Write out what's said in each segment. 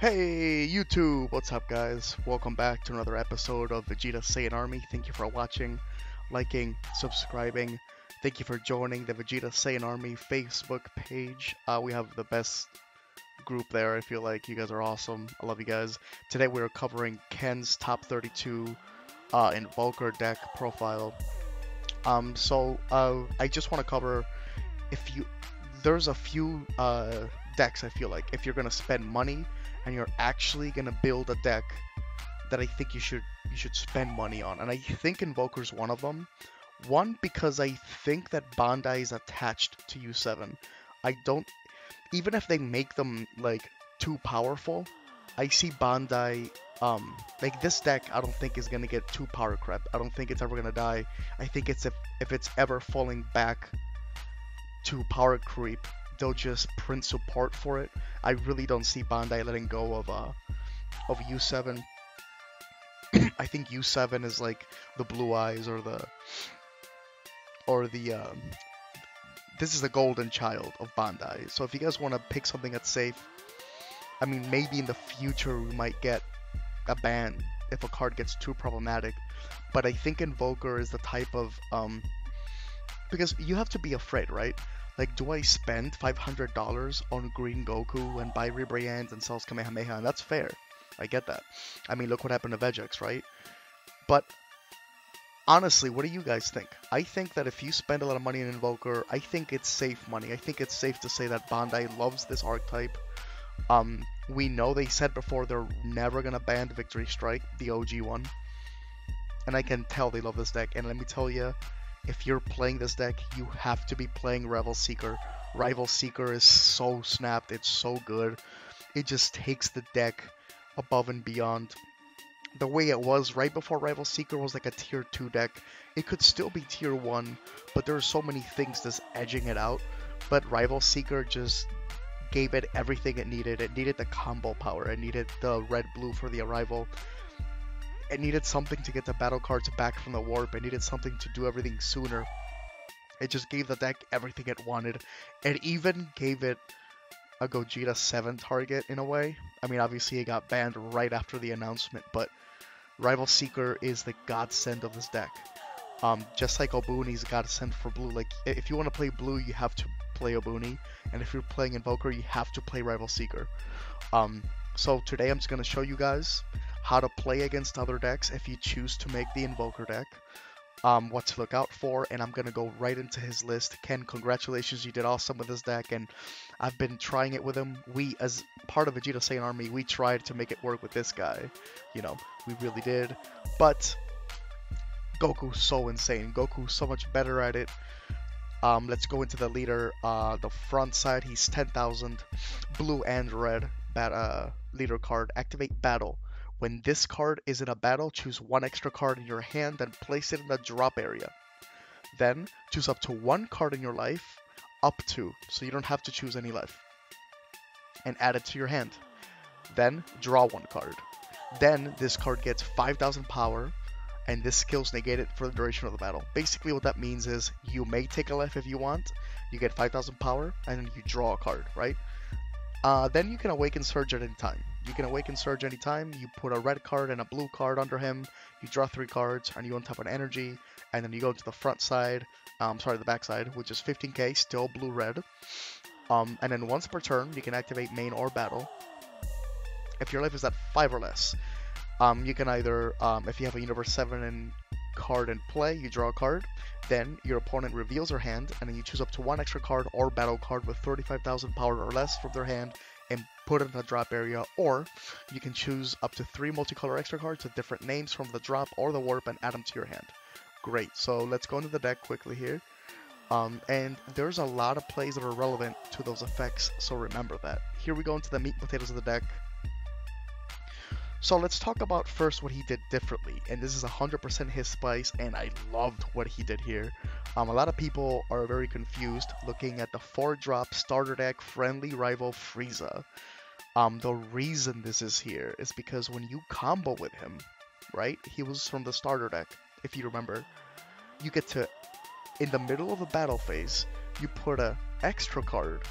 Hey YouTube, what's up guys? Welcome back to another episode of VEGETA'S Saiyan Army. Thank you for watching, liking, subscribing. Thank you for joining the VEGETA'S Saiyan Army Facebook page. We have the best group there. I feel like you guys are awesome. I love you guys. Today we're covering Ken's top 32 Invoker deck profile. I just want to cover there's a few decks I feel like if you're gonna spend money and you're actually gonna build a deck that I think you should spend money on, and I think Invoker's one of them. One, because I think that Bandai is attached to U7. I don't, even if they make them like too powerful, I see Bandai like this deck I don't think is gonna get too power crept. I don't think it's ever gonna die. I think it's if it's ever falling back to power creep, they'll just print support for it. I really don't see Bandai letting go of U7. I think U7 is like the Blue Eyes or the this is the golden child of Bandai. So if you guys want to pick something that's safe, I mean maybe in the future we might get a ban if a card gets too problematic, but I think Invoker is the type of because you have to be afraid, right? Like, do I spend $500 on Green Goku and buy Rebrand and sells Kamehameha? And that's fair. I get that. I mean, look what happened to VEGETA'S, right? But honestly, what do you guys think? I think that if you spend a lot of money in Invoker, I think it's safe money. I think it's safe to say that Bandai loves this archetype. We know they said before they're never going to ban the Victory Strike, the OG one. And I can tell they love this deck. And let me tell you, if you're playing this deck, you have to be playing Rival Seeker. Rival Seeker is so snapped, it's so good. It just takes the deck above and beyond. The way it was right before Rival Seeker was like a tier 2 deck. It could still be tier 1, but there are so many things just edging it out. But Rival Seeker just gave it everything it needed. It needed the combo power. It needed the red-blue for the arrival. It needed something to get the battle cards back from the warp. It needed something to do everything sooner. It just gave the deck everything it wanted. It even gave it a Gogeta 7 target in a way. I mean, obviously it got banned right after the announcement, but Rival Seeker is the godsend of this deck. Just like Obuni's godsend for blue. Like, if you want to play blue, you have to play Obuni. And if you're playing Invoker, you have to play Rival Seeker. So today I'm just going to show you guys how to play against other decks if you choose to make the Invoker deck, what to look out for, and I'm going to go right into his list. Ken, congratulations, you did awesome with this deck, and I've been trying it with him. We, as part of VEGETA'S Saiyan Army, we tried to make it work with this guy. You know, we really did, but Goku's so insane. Goku's so much better at it. Let's go into the leader. The front side, he's 10,000, blue and red, leader card. Activate battle. When this card is in a battle, choose one extra card in your hand and place it in the drop area. Then, choose up to one card in your life, up to, so you don't have to choose any life, and add it to your hand. Then, draw one card. Then, this card gets 5,000 power, and this skill's negated for the duration of the battle. Basically, what that means is, you may take a life if you want, you get 5,000 power, and then you draw a card, right? Then you can Awaken Surge at any time. You can Awaken Surge anytime. You put a red card and a blue card under him. You draw 3 cards, and you untap an energy. And then you go to the front side, the back side, which is 15k, still blue-red. And then once per turn, you can activate main or battle. If your life is at 5 or less, you can either, if you have a Universe 7 card in play, you draw a card. Then your opponent reveals their hand, and then you choose up to one extra card or battle card with 35,000 power or less from their hand and put it in the drop area, or you can choose up to 3 multicolor extra cards with different names from the drop or the warp and add them to your hand. Great, so let's go into the deck quickly here. And there's a lot of plays that are relevant to those effects, so remember that. Here we go into the meat and potatoes of the deck. So let's talk about first what he did differently, and this is 100% his spice, and I loved what he did here. A lot of people are very confused looking at the 4-drop starter deck friendly rival Frieza. The reason this is here is because when you combo with him, right, he was from the starter deck, if you remember, you get to, in the middle of a battle phase, you put a extra card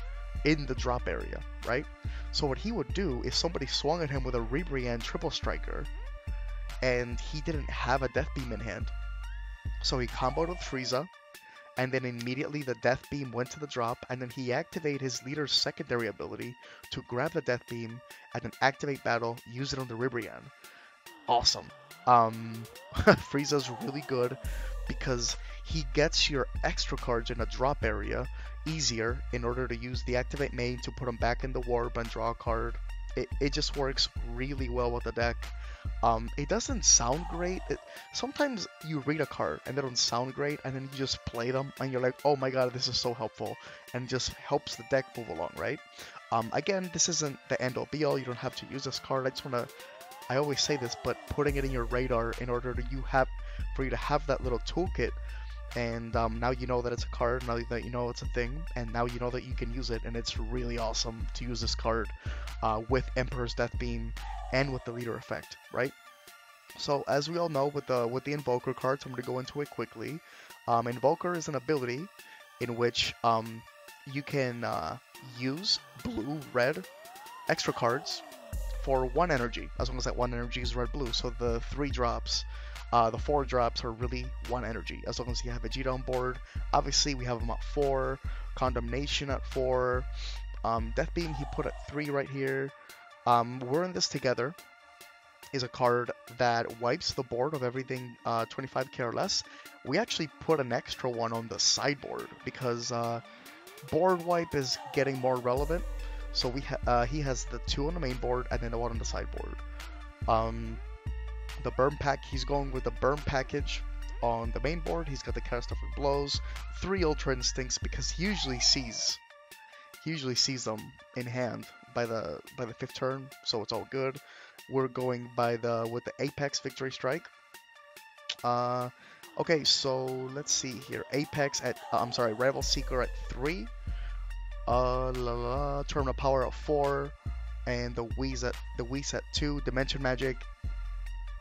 in the drop area, right? So what he would do is somebody swung at him with a Ribrianne triple striker, and he didn't have a death beam in hand. So he comboed with Frieza, and then immediately the death beam went to the drop, and then he activated his leader's secondary ability to grab the death beam and then activate battle, use it on the Ribrianne. Awesome. Frieza's really good because he gets your extra cards in a drop area easier in order to use the activate main to put him back in the warp and draw a card. It just works really well with the deck. It doesn't sound great. Sometimes you read a card and they don't sound great, and then you just play them and you're like, oh my god, this is so helpful, and it just helps the deck move along, right? Again, this isn't the end all be all. You don't have to use this card. I always say this, but putting it in your radar in order for you to have that little toolkit, and now you know that it's a card, now that you know it's a thing, and now you know that you can use it, and it's really awesome to use this card with Emperor's Death Beam and with the leader effect, right? So as we all know, with the Invoker cards, I'm going to go into it quickly. Invoker is an ability in which you can use blue, red, extra cards for 1 energy, as long as that 1 energy is red, blue. So the 3 drops, the 4 drops are really 1 energy, as long as you have Vegeta on board. Obviously, we have him at 4, Condemnation at 4, Death Beam he put at 3 right here. We're in this together is a card that wipes the board of everything 25k or less. We actually put an extra one on the sideboard because board wipe is getting more relevant. So he has the 2 on the main board and then the 1 on the sideboard. The burn pack, he's going with the burn package on the main board. He's got the catastrophic blows, 3 ultra instincts because he usually sees them in hand by the 5th turn, so it's all good. We're going with the Apex Victory Strike. Okay, so let's see here. Apex at Rival Seeker at 3. Terminal Power at 4, and the Whis at 2. Dimension Magic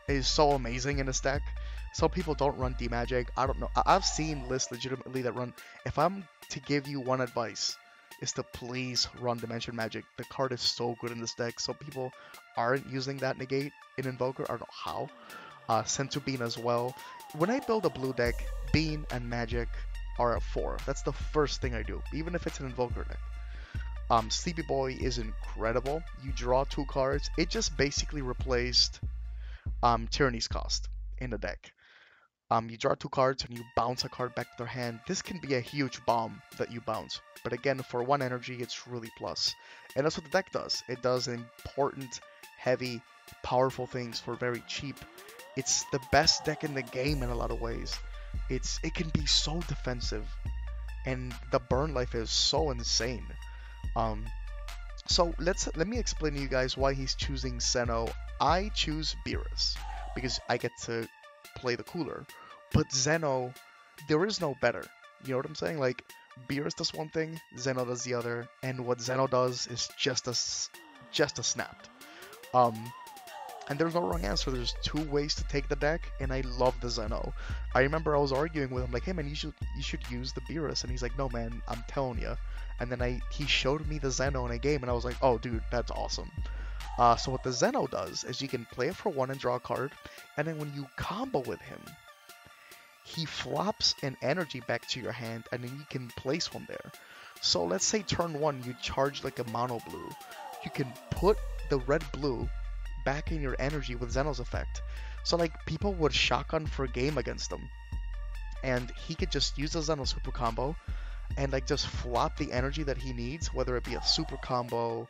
is so amazing in this deck. Some people don't run D-Magic. I don't know. I've seen lists legitimately that run. If I'm to give you one advice, is to please run Dimension Magic. The card is so good in this deck. Some people aren't using that negate in Invoker. I don't know how. Senzu Bean as well. When I build a blue deck, Bean and Magic are at 4. That's the first thing I do, even if it's an Invoker deck. Sleepy Boy is incredible. You draw 2 cards. It just basically replaced Tyranny's Cost in the deck. You draw 2 cards and you bounce a card back to their hand. This can be a huge bomb that you bounce. But again, for 1 energy, it's really plus. And that's what the deck does. It does important, heavy, powerful things for very cheap. It's the best deck in the game in a lot of ways. It can be so defensive. And the burn life is so insane. So let me explain to you guys why he's choosing Zeno. I choose Beerus because I get to play the cooler. But Zeno, there is no better. You know what I'm saying? Like, Beerus does one thing, Zeno does the other, and what Zeno does is just a snapped. And there's no wrong answer. There's 2 ways to take the deck, and I love the Zeno. I remember I was arguing with him, like, hey man, you should use the Beerus, and he's like, no man, I'm telling you. And then he showed me the Zeno in a game, and I was like, oh dude, that's awesome. So what the Zeno does is you can play it for 1 and draw a card, and then when you combo with him, he flops an energy back to your hand, and then you can place one there. So let's say turn 1, you charge like a mono blue. You can put the red blue back in your energy with Zeno's effect. So like people would shotgun for a game against him, and he could just use the Zeno super combo and like just flop the energy that he needs, whether it be a super combo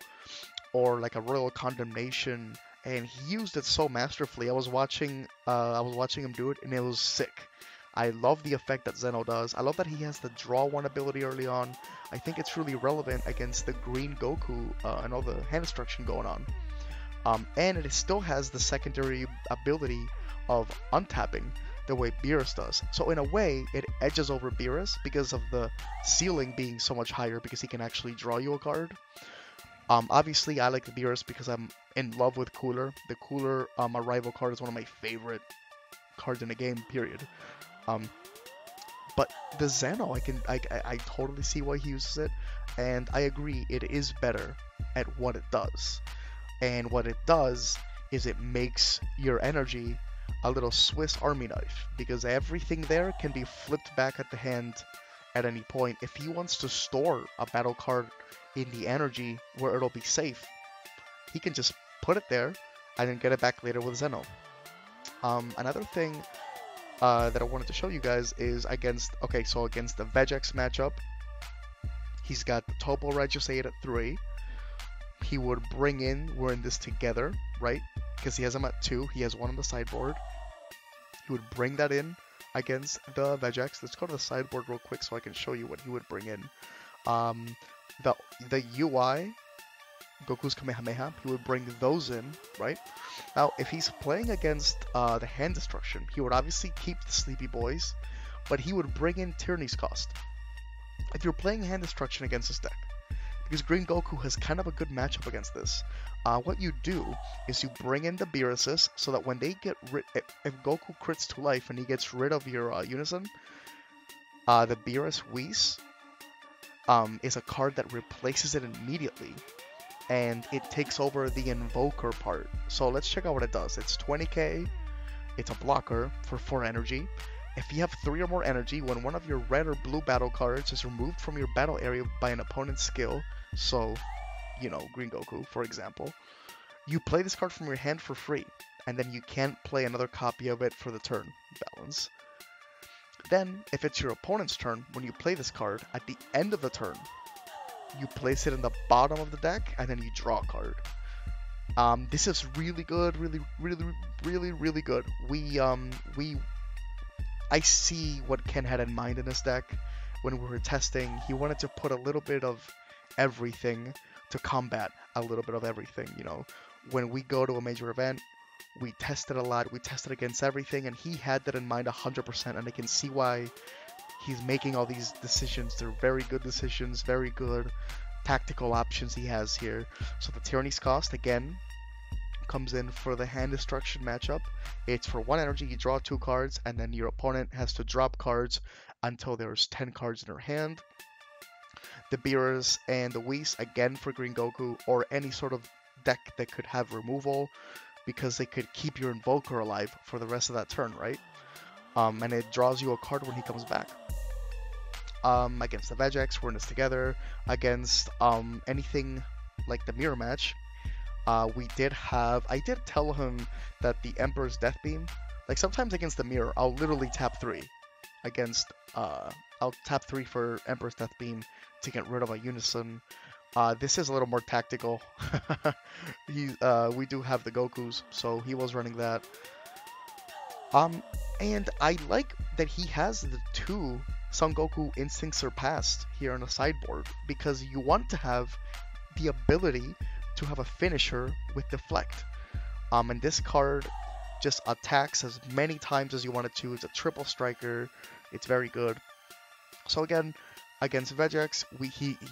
or like a royal condemnation, and he used it so masterfully. I was watching him do it, and it was sick. I love the effect that Zeno does. I love that he has the draw 1 ability early on. I think it's really relevant against the green Goku and all the hand destruction going on. And it still has the secondary ability of untapping the way Beerus does. So in a way, it edges over Beerus because of the ceiling being so much higher, because he can actually draw you a card. Obviously, I like the Beerus because I'm in love with Cooler. The Cooler Arrival card is one of my favorite cards in the game, period. But the Zeno, I totally see why he uses it, and I agree it is better at what it does. And what it does is it makes your energy a little Swiss Army knife, because everything there can be flipped back at the hand at any point. If he wants to store a battle card in the energy where it'll be safe, he can just put it there and then get it back later with Zeno. Another thing that I wanted to show you guys is against the VEGETA'S matchup, he's got the Topo Regis 8 at 3. He would bring in, we're in this together, right? Because he has him at 2, he has 1 on the sideboard. He would bring that in against the VEGETA'S. Let's go to the sideboard real quick so I can show you what he would bring in. The UI, Goku's Kamehameha, he would bring those in, right? Now, if he's playing against the hand destruction, he would obviously keep the Sleepy Boys, but he would bring in Tyranny's Cost. If you're playing hand destruction against this deck, because Green Goku has kind of a good matchup against this, what you do is you bring in the Beerus's so that when they get rid, if Goku crits to life and he gets rid of your Unison, the Beerus Whis is a card that replaces it immediately, and it takes over the Invoker part. So let's check out what it does. It's 20k, it's a blocker for 4 energy. If you have 3 or more energy, when one of your red or blue battle cards is removed from your battle area by an opponent's skill, so, you know, Green Goku, for example, you play this card from your hand for free, and then you can't play another copy of it for the turn balance. Then, if it's your opponent's turn, when you play this card, at the end of the turn, you place it in the bottom of the deck, and then you draw a card. This is really good, really good. I see what Ken had in mind in this deck when we were testing. He wanted to put a little bit of everything to combat a little bit of everything, you know. When we go to a major event, we test it a lot, we test it against everything, and he had that in mind 100%, and I can see why he's making all these decisions. They're very good decisions, very good tactical options he has here. So the Tyranny's Cost, again, comes in for the hand destruction matchup. It's for 1 energy, you draw 2 cards, and then your opponent has to drop cards until there's 10 cards in her hand. The Beerus and the Whis, again for Green Goku, or any sort of deck that could have removal, because they could keep your Invoker alive for the rest of that turn, right? And it draws you a card when he comes back. Against the VEGETA'S, we're in this together. Against anything like the mirror match, I did tell him that the Emperor's Death Beam, like sometimes against the mirror, I'll literally tap 3 against, I'll tap 3 for Emperor's Death Beam to get rid of a Unison. This is a little more tactical. We do have the Gokus, so he was running that. And I like that he has the 2 Son Goku Instinct Surpassed here on the sideboard, because you want to have the ability to have a finisher with Deflect. And this card just attacks as many times as you want it to. It's a triple striker. It's very good. So again, against VEGETA'S,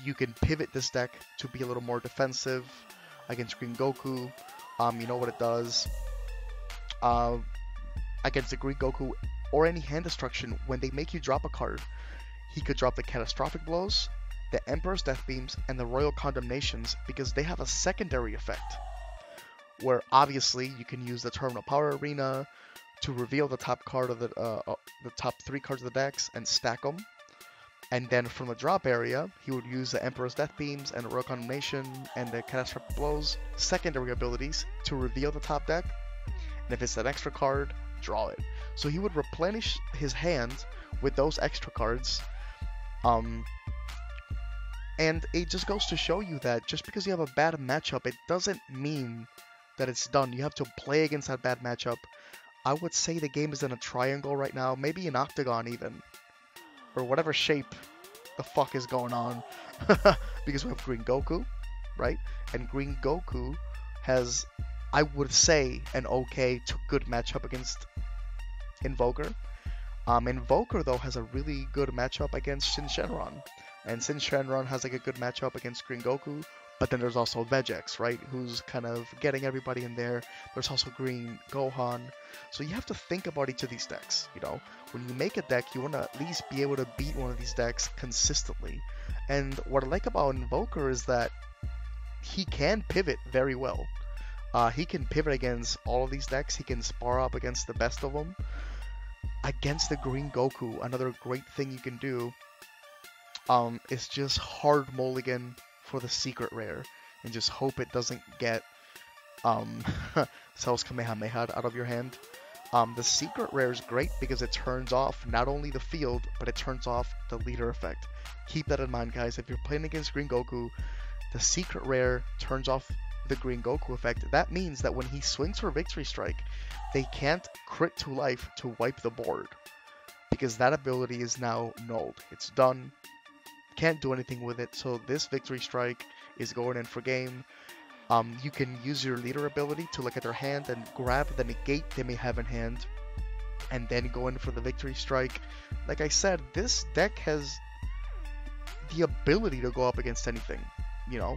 you can pivot this deck to be a little more defensive. Against Green Goku, you know what it does. Against the Green Goku or any hand destruction, when they make you drop a card, he could drop the Catastrophic Blows, the Emperor's Death Beams, and the Royal Condemnations, because they have a secondary effect, where obviously you can use the Terminal Power Arena to reveal the top card of the top 3 cards of the decks and stack them. And then from the drop area, he would use the Emperor's Death Beams and the Royal Condemnation and the Catastrophic Blows secondary abilities to reveal the top deck. And if it's an extra card, draw it. So he would replenish his hand with those extra cards. And it just goes to show you that just because you have a bad matchup, it doesn't mean that it's done. You have to play against that bad matchup. I would say the game is in a triangle right now, maybe an octagon even, or whatever shape the fuck is going on. Because we have Green Goku, right? And Green Goku has, I would say, an okay to good matchup against Invoker. Invoker, though, has a really good matchup against Shin Shenron. And Shin Shenron has like a good matchup against Green Goku. But then there's also VEGETA'S, right? Who's kind of getting everybody in there. There's also Green Gohan. So you have to think about each of these decks, you know? when you make a deck, you want to at least be able to beat one of these decks consistently. And what I like about Invoker is that he can pivot very well. He can pivot against all of these decks. He can spar up against the best of them. Against the Green Goku, another great thing you can do is just hard mulligan for the secret rare and just hope it doesn't get Cell's Kamehameha out of your hand. The secret rare is great because it turns off not only the field, but it turns off the leader effect. Keep that in mind, guys. If you're playing against Green Goku, the secret rare turns off the Green Goku effect. That means that when he swings for Victory Strike, they can't crit to life to wipe the board, because that ability is now nulled. It's done. Can't do anything with it. So this Victory Strike is going in for game. You can use your leader ability to look at their hand and grab the negate they may have in hand, and then go in for the Victory Strike. Like I said, this deck has the ability to go up against anything, you know.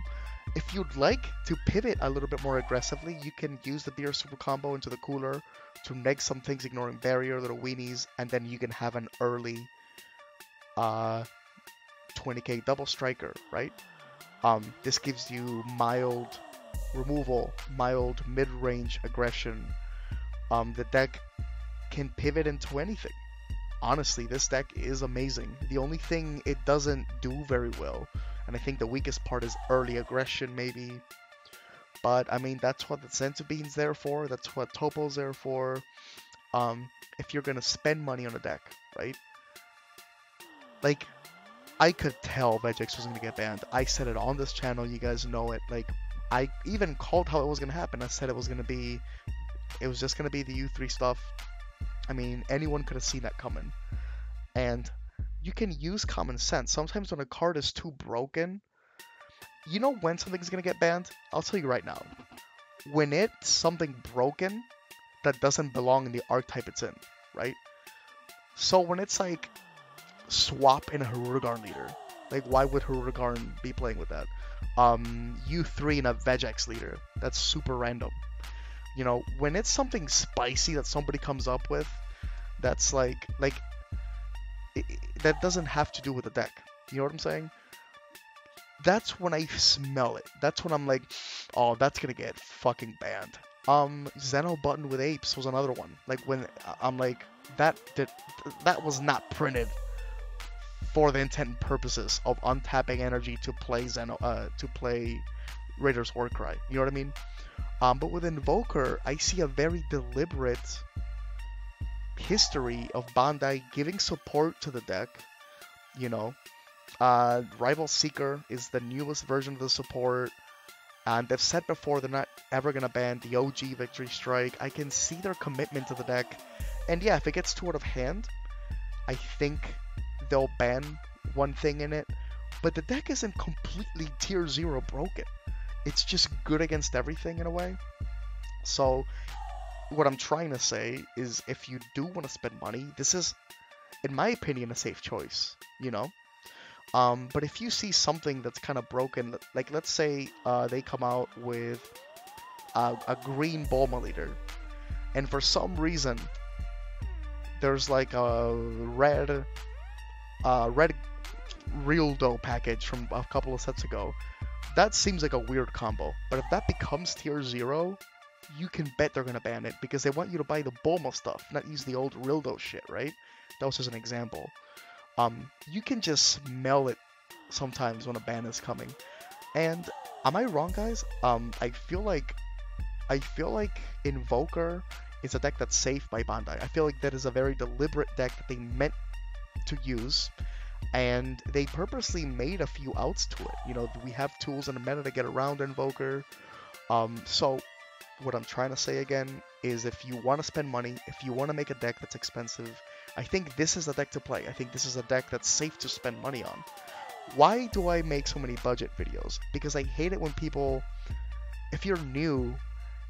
If you'd like to pivot a little bit more aggressively, you can use the Beer Super Combo into the cooler to neg some things, ignoring barrier, little weenies, and then you can have an early 20k double striker, right? This gives you mild removal, mild mid-range aggression. The deck can pivot into anything. Honestly, this deck is amazing. The only thing it doesn't do very well, and I think the weakest part, is early aggression, maybe. But, I mean, that's what the Senzu Bean's there for. That's what Topo's there for. If you're gonna spend money on a deck, right? Like, I could tell VEGETA'S was gonna get banned. I said it on this channel, you guys know it. Like, I even called how it was gonna happen. I said it was just gonna be the U3 stuff. I mean, anyone could have seen that coming. And you can use common sense. Sometimes when a card is too broken, you know when something's gonna get banned? I'll tell you right now. When it's something broken that doesn't belong in the archetype it's in, right? So when it's like swap in a Hirudegarn leader, like why would Hirudegarn be playing with that? U3 in a VEGETA'S leader, that's super random. You know, when it's something spicy that somebody comes up with, that's like that doesn't have to do with the deck. You know what I'm saying? That's when I smell it. That's when I'm like, oh, that's gonna get fucking banned. Zeno Button with Apes was another one. Like when I'm like, that was not printed for the intent and purposes of untapping energy to play Raider's Warcry. You know what I mean? But with Invoker, I see a very deliberate history of Bandai giving support to the deck. You know, Rival Seeker is the newest version of the support, and they've said before they're not ever gonna ban the OG Victory Strike. I can see their commitment to the deck, and yeah, if it gets too out of hand, I think they'll ban one thing in it. But the deck isn't completely tier 0 broken. It's just good against everything in a way. So what I'm trying to say is, if you do want to spend money, this is, in my opinion, a safe choice, you know? But if you see something that's kind of broken, like let's say they come out with a green Bulma leader, and for some reason there's like a red Real Dough package from a couple of sets ago, that seems like a weird combo. But if that becomes tier 0, you can bet they're gonna ban it, because they want you to buy the Bulma stuff, not use the old Real Dough shit, right? That was just an example. You can just smell it sometimes when a ban is coming. And am I wrong, guys? I feel like Invoker is a deck that's safe by Bandai. I feel like that is a very deliberate deck that they meant to use, and they purposely made a few outs to it. You know, we have tools in the meta to get around Invoker. So what I'm trying to say again is, if you want to spend money, if you want to make a deck that's expensive, I think this is a deck to play. I think this is a deck that's safe to spend money on. Why do I make so many budget videos? Because I hate it when people, if you're new,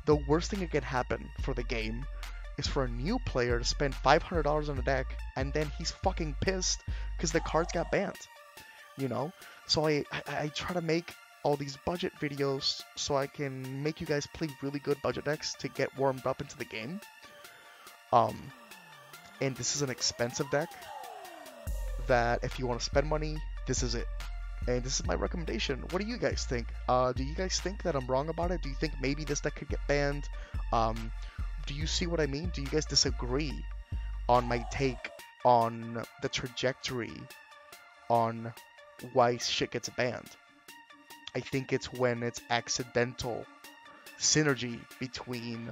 the worst thing that can happen for the game is for a new player to spend $500 on a deck, and then he's fucking pissed because the cards got banned. You know? So I try to make all these budget videos so I can make you guys play really good budget decks to get warmed up into the game. and this is an expensive deck that if you want to spend money, this is it. And this is my recommendation. What do you guys think? Do you guys think that I'm wrong about it? Do you think maybe this deck could get banned? Do you see what I mean? Do you guys disagree on my take on the trajectory on why shit gets banned? I think it's when it's accidental synergy between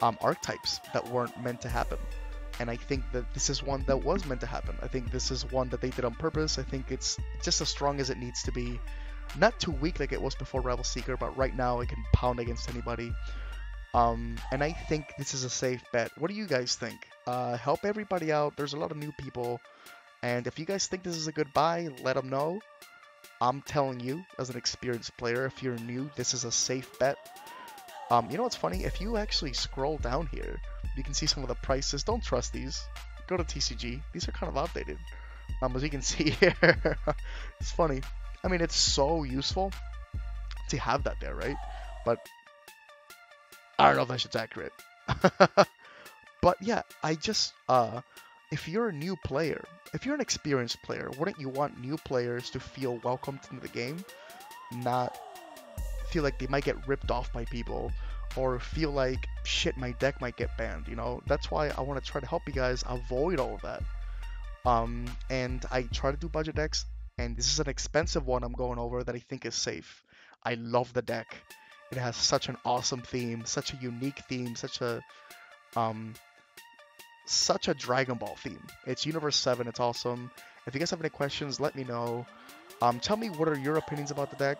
archetypes that weren't meant to happen. And I think that this is one that was meant to happen. I think this is one that they did on purpose. I think it's just as strong as it needs to be. Not too weak like it was before Rival Seeker, but right now it can pound against anybody. And I think this is a safe bet. What do you guys think? Help everybody out. There's a lot of new people. And if you guys think this is a good buy, let them know. I'm telling you, as an experienced player, if you're new, this is a safe bet. You know what's funny? If you actually scroll down here, you can see some of the prices. Don't trust these. Go to TCG. These are kind of outdated. As you can see here, it's funny. I mean, it's so useful to have that there, right? But I don't know if that shit's accurate. But yeah, I just, if you're a new player, if you're an experienced player, wouldn't you want new players to feel welcomed into the game? Not feel like they might get ripped off by people, or feel like, shit, my deck might get banned, you know? That's why I want to try to help you guys avoid all of that. And I try to do budget decks, and this is an expensive one I'm going over that I think is safe. I love the deck. It has such an awesome theme, such a unique theme, such a Dragon Ball theme. It's Universe 7, it's awesome. If you guys have any questions, let me know. Tell me what are your opinions about the deck.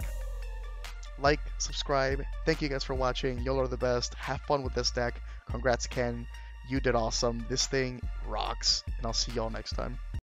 Like, subscribe. Thank you guys for watching. Y'all are the best. Have fun with this deck. Congrats, Ken. You did awesome. This thing rocks. And I'll see y'all next time.